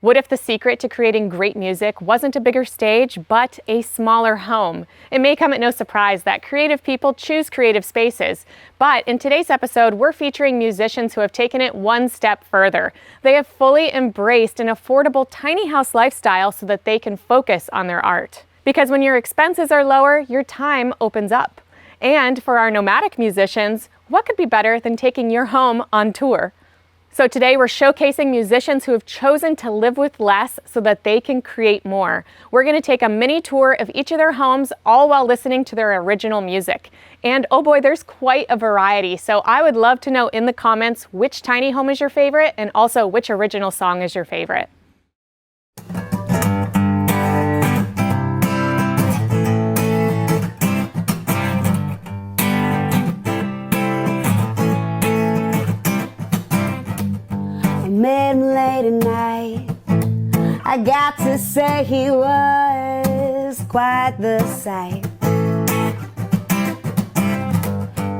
What if the secret to creating great music wasn't a bigger stage, but a smaller home? It may come at no surprise that creative people choose creative spaces. But in today's episode, we're featuring musicians who have taken it one step further. They have fully embraced an affordable tiny house lifestyle so that they can focus on their art. Because when your expenses are lower, your time opens up. And for our nomadic musicians, what could be better than taking your home on tour? So today we're showcasing musicians who have chosen to live with less so that they can create more. We're going to take a mini tour of each of their homes, all while listening to their original music. And oh boy, there's quite a variety. So I would love to know in the comments which tiny home is your favorite and also which original song is your favorite. Met him late at night. I got to say he was quite the sight.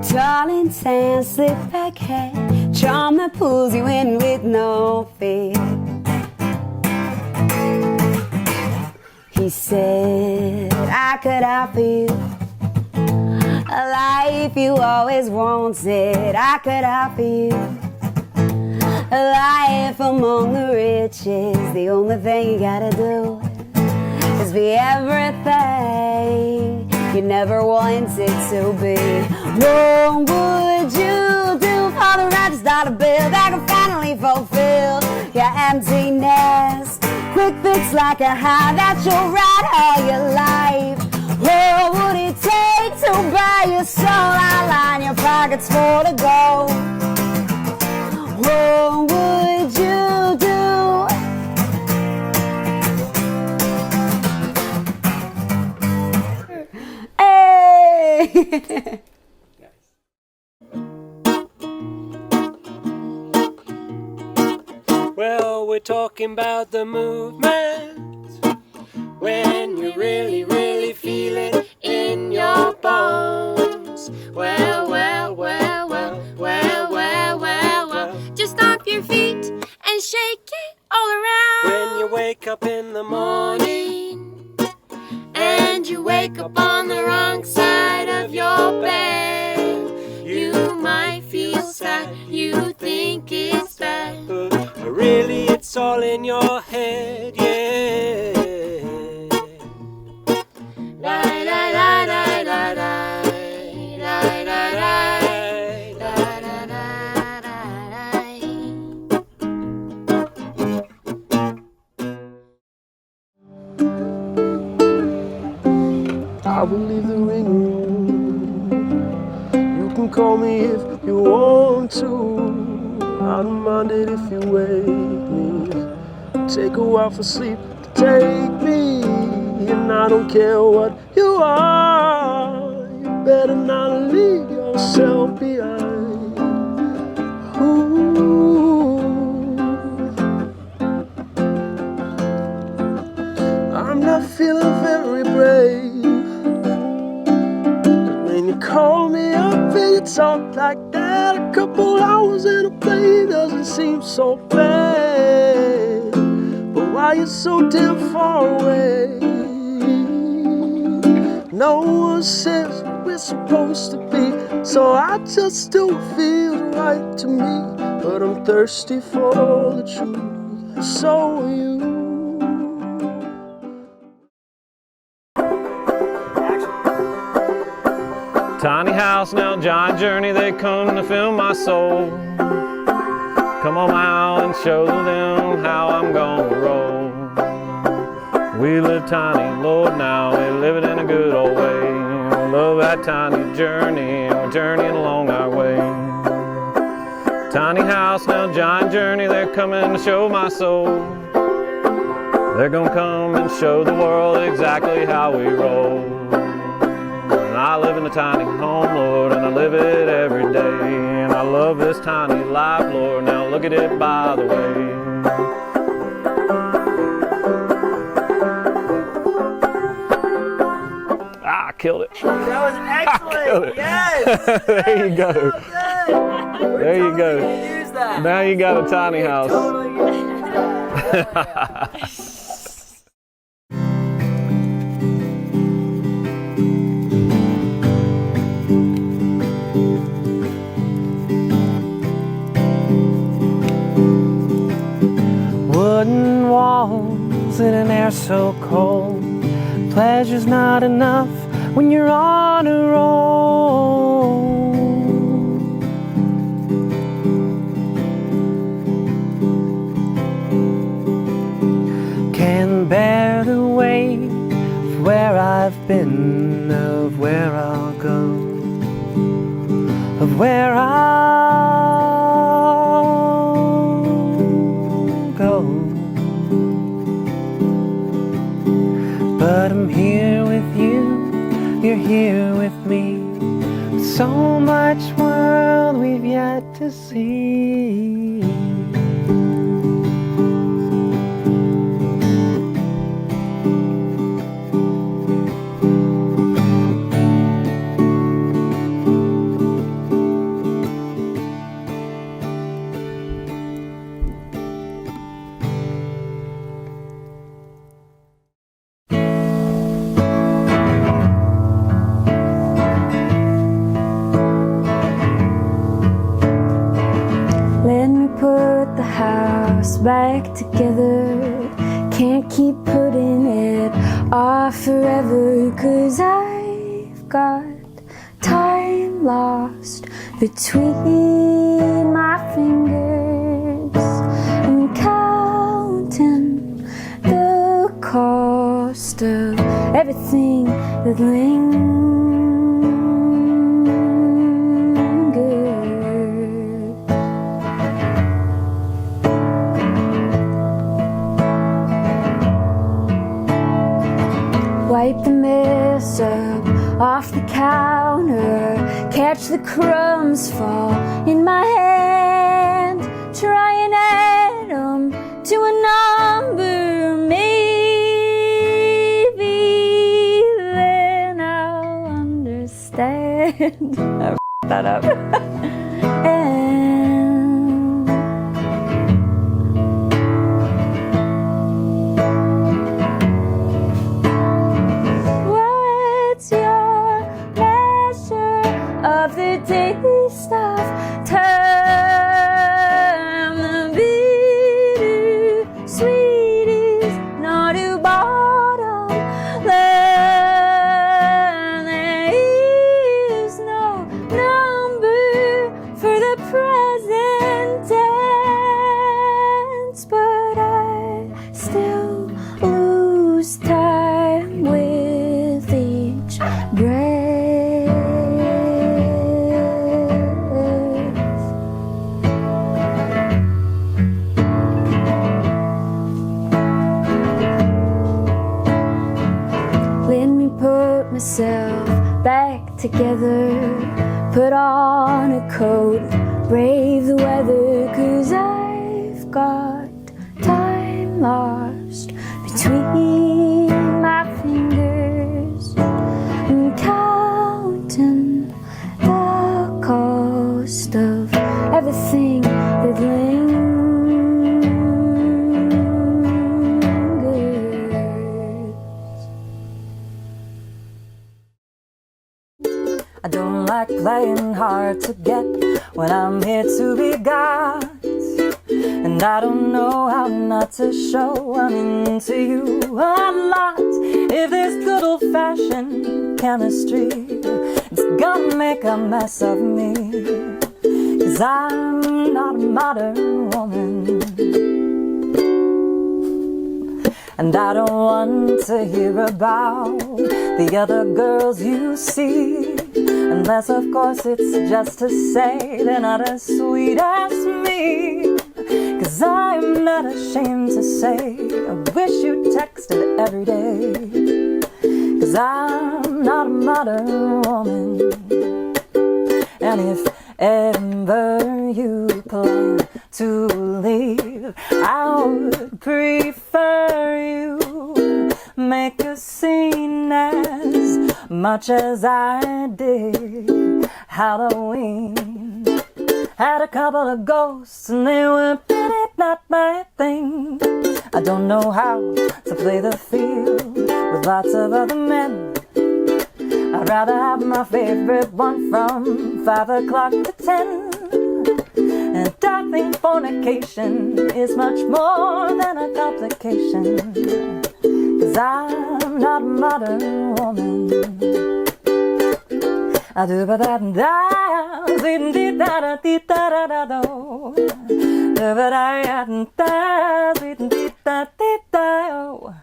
Tall and tan, slick back hair, charm that pulls you in with no fear. He said I could offer you a life you always wanted. I could offer you a life among the riches. The only thing you gotta do is be everything you never wanted to be. What would you do for the righteous dollar bill that can finally fulfill your emptiness? Quick fix like a high that you'll ride all your life. What would it take to buy your soul? I line your pockets for the gold. What would you do? Hey! Well, we're talking about the movement when you really, really feel it in your bones. Well, just stomp your feet and shake it all around. when you wake up in the morning And you wake up on the wrong side of your bed. You might feel sad, you think it's bad, but really it's all in your head, yeah. La la la la la la. I will leave the ring room. You can call me if you want to. I don't mind it if you wake me. Take a while for sleep to take me. And I don't care what you are. You better not leave yourself behind. Ooh. I'm not feeling very brave. When you call me up and you talk like that, a couple hours in a play doesn't seem so bad. But why you so damn far away? No one says we're supposed to be, so I just don't feel right to me. But I'm thirsty for the truth, and so are you. Tiny house, now giant journey, they come to fill my soul. Come on out and show them how I'm gonna roll. We live tiny, Lord, now we live it in a good old way. Love that tiny journey, we're journeying along our way. Tiny house, now giant journey, they're coming to show my soul. They're gonna come and show the world exactly how we roll. I live in a tiny home, Lord, and I live it every day. And I love this tiny life, Lord, now look at it by the way. I killed it. That was excellent. Yes. There you go. So good. There you go. Use that. Now you got a tiny house. Totally gonna use that. Wooden walls in an air so cold. Pleasure's not enough when you're on a roll. Can bear the weight of where I've been, of where I'll go, of where I'll go. But I'm here with you, you're here with me. So much world we've yet to see. Back together, can't keep putting it off forever, 'cause I've got time lost between my fingers and counting the cost of everything that lingers. Wipe the mess up off the counter, catch the crumbs fall in my hand, try and add them to a number, maybe then I'll understand. I f***ed that up. Daily stuff, time the bitter sweet is not to bottom line. There is no number for the present tense, but I still lose time with each breath. Myself back together, put on a coat, brave the weather, 'cause I've got time lost between my fingers and counting the cost of everything that lingers. I don't like playing hard to get when I'm here to be got, and I don't know how not to show I'm into you a lot. If this good old-fashioned chemistry, it's gonna make a mess of me, 'cause I'm not a modern woman, and I don't want to hear about the other girls you see, unless of course it's just to say they're not as sweet as me. 'Cause I'm not ashamed to say I wish you texted every day, 'cause I'm not a modern woman. And if ever you plan to leave, I would prefer you make a scene as much as I did Halloween. Had a couple of ghosts and they were really not my thing. I don't know how to play the field with lots of other men. I'd rather have my favorite one from 5 o'clock to 10. And I think fornication is much more than a complication, 'cause I'm not a modern woman. I do but that and that, dee da da dee da da da do. But I hadn't that, dee da dee da.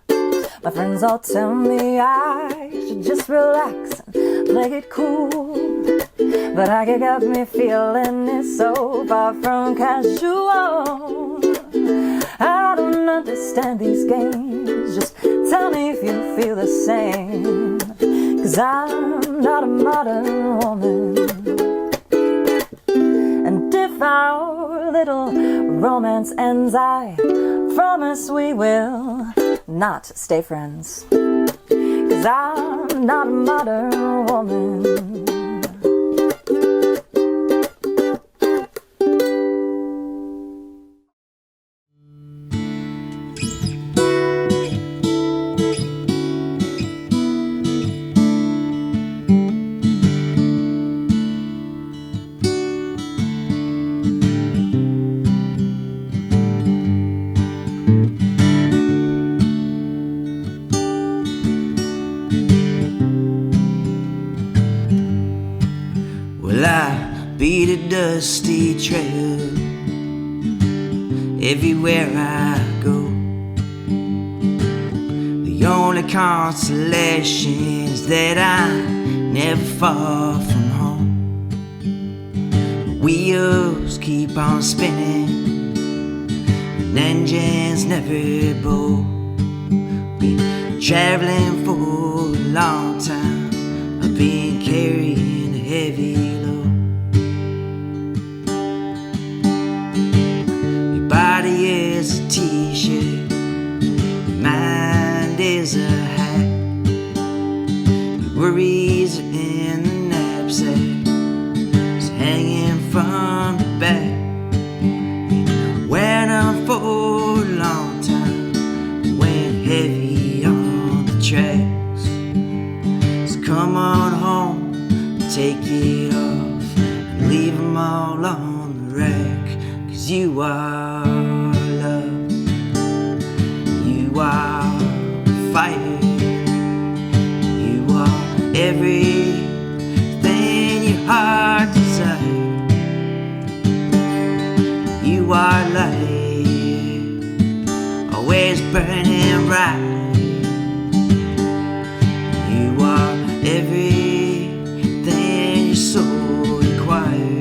My friends all tell me I should just relax and play it cool, but I got me feeling it's so far from casual. I don't understand these games, just tell me if you feel the same, 'cause I'm not a modern woman. And if our little romance ends, I promise we will not stay friends, 'cause I'm not a modern woman. Beat a dusty trail everywhere I go. The only consolation is that I'm never far from home. The wheels keep on spinning and engines never blow. Been traveling for a long time, I've been carrying a heavy load. Body is a t-shirt, mind is a hat. Your worries are in the knapsack, it's hanging from the back. Went on for a long time, went heavy on the tracks. So come on home, take it off, and leave them all on the rack. 'Cause you are love, you are fire, you are everything your heart desires. You are light, always burning bright. You are everything your soul requires.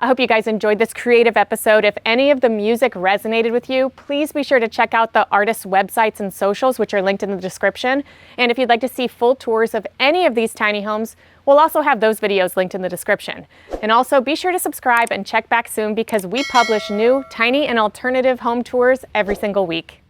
I hope you guys enjoyed this creative episode. If any of the music resonated with you, please be sure to check out the artists' websites and socials, which are linked in the description. And if you'd like to see full tours of any of these tiny homes, we'll also have those videos linked in the description. And also be sure to subscribe and check back soon because we publish new tiny and alternative home tours every single week.